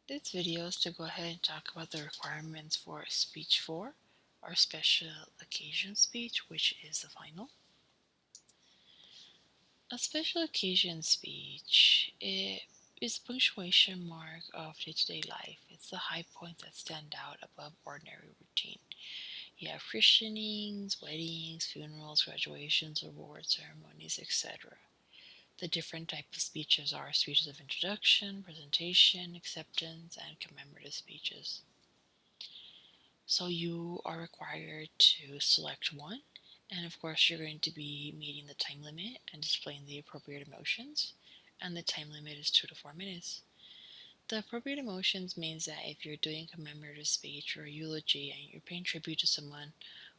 This video is to go ahead and talk about the requirements for speech 4, or special occasion speech, which is the final. A special occasion speech is a punctuation mark of day-to-day life. It's the high points that stand out above ordinary routine. You have christenings, weddings, funerals, graduations, award ceremonies, etc. The different types of speeches are speeches of introduction, presentation, acceptance, and commemorative speeches. So you are required to select one, and of course you're going to be meeting the time limit and displaying the appropriate emotions, and the time limit is 2 to 4 minutes. The appropriate emotions means that if you're doing a commemorative speech or a eulogy and you're paying tribute to someone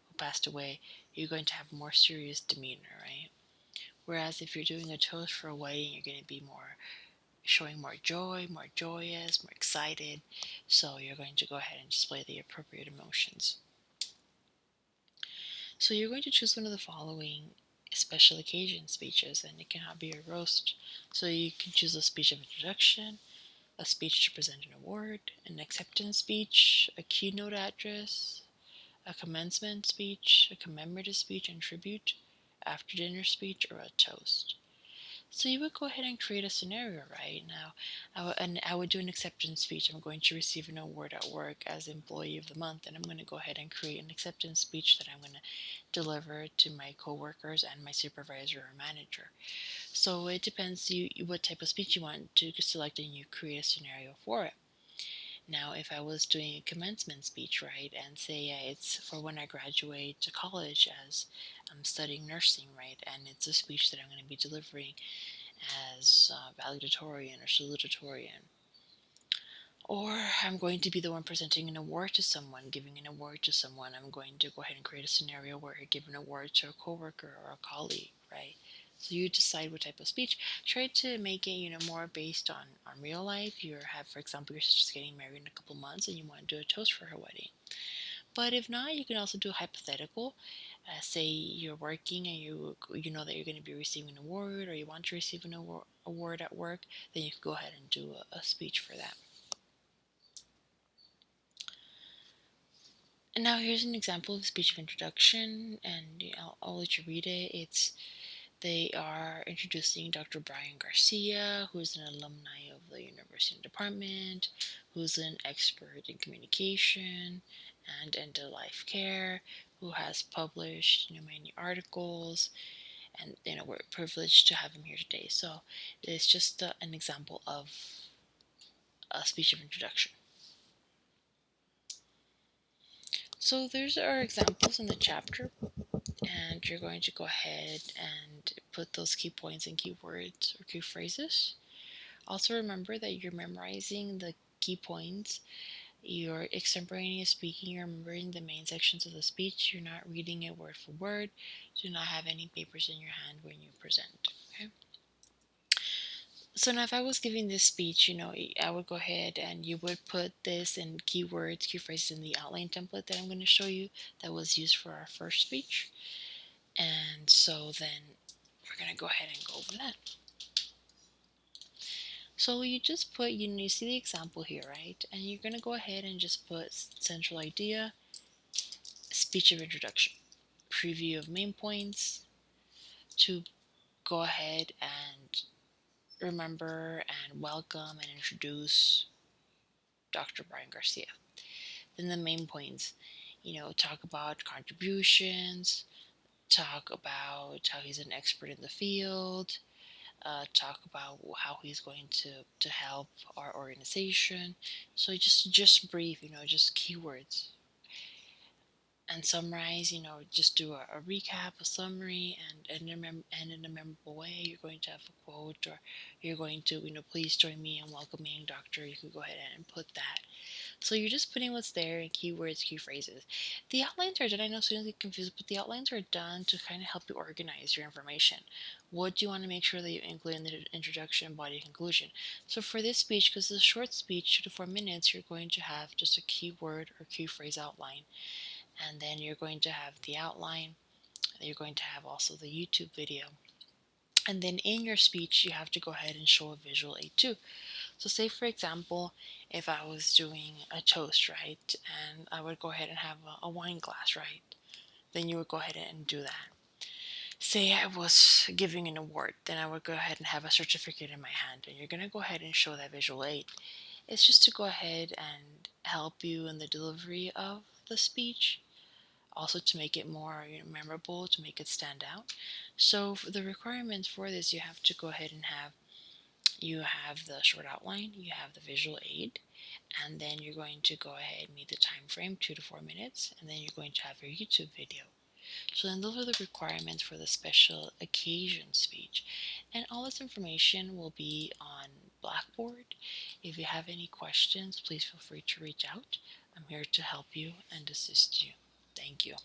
who passed away, you're going to have more serious demeanor, right? Whereas if you're doing a toast for a wedding, you're going to be showing more joy, more joyous, more excited. So you're going to go ahead and display the appropriate emotions. So you're going to choose one of the following special occasion speeches, and it cannot be a roast. So you can choose a speech of introduction, a speech to present an award, an acceptance speech, a keynote address, a commencement speech, a commemorative speech and tribute, after dinner speech, or a toast. So you would go ahead and create a scenario right now. I would do an acceptance speech. I'm going to receive an award at work as Employee of the Month, and I'm going to go ahead and create an acceptance speech that I'm going to deliver to my coworkers and my supervisor or manager. So it depends what type of speech you want to select, and you create a scenario for it. Now, if I was doing a commencement speech, right, and say it's for when I graduate to college as I'm studying nursing, right, and it's a speech that I'm going to be delivering as valedictorian or salutatorian. Or I'm going to be the one presenting an award to someone, giving an award to someone. I'm going to go ahead and create a scenario where I give an award to a coworker or a colleague, right? So you decide what type of speech. Try to make it, more based on real life. You have, for example, your sister's getting married in a couple months and you want to do a toast for her wedding. But if not, you can also do a hypothetical. Say you're working and you know that you're going to be receiving an award, or you want to receive an award at work, then you can go ahead and do a speech for that. And now here's an example of a speech of introduction, and I'll let you read it. They are introducing Dr. Brian Garcia, who is an alumni of the University Department, who's an expert in communication and end-of-life care, who has published many articles, and we're privileged to have him here today. So it's just an example of a speech of introduction. So there's our examples in the chapter, and you're going to go ahead and put those key points and keywords or key phrases. Also remember that you're memorizing the key points. You're extemporaneous speaking. You're remembering the main sections of the speech. You're not reading it word for word. Do not have any papers in your hand when you present. Okay. So now if I was giving this speech, I would go ahead and you would put this in keywords, key phrases in the outline template that I'm going to show you that was used for our first speech. And so then we're going to go ahead and go over that. So you just put, you see the example here, right? And you're going to go ahead and just put central idea, speech of introduction, preview of main points, to go ahead and remember and welcome and introduce Dr. Brian Garcia. Then the main points, talk about contributions, talk about how he's an expert in the field, talk about how he's going to help our organization. So just brief, just keywords. And summarize, just do a recap, a summary, and in a memorable way. You're going to have a quote, or you're going to, please join me in welcoming Doctor. You could go ahead and put that. So you're just putting what's there in keywords, key phrases. The outlines are done. I know students get confused, but the outlines are done to kind of help you organize your information. What do you want to make sure that you include in the introduction, body, conclusion? So for this speech, because it's a short speech, 2 to 4 minutes, you're going to have just a keyword or key phrase outline. And then you're going to have the outline. You're going to have also the YouTube video. And then in your speech, you have to go ahead and show a visual aid too. So say for example, if I was doing a toast, right, and I would go ahead and have a wine glass, right, then you would go ahead and do that. Say I was giving an award, then I would go ahead and have a certificate in my hand, and you're going to go ahead and show that visual aid. It's just to go ahead and help you in the delivery of the speech, also to make it more memorable, to make it stand out. So for the requirements for this, you have to go ahead and have the short outline, you have the visual aid, and then you're going to go ahead and meet the time frame, 2 to 4 minutes, and then you're going to have your YouTube video. So then those are the requirements for the special occasion speech. And all this information will be on Blackboard. If you have any questions, please feel free to reach out. I'm here to help you and assist you. Thank you.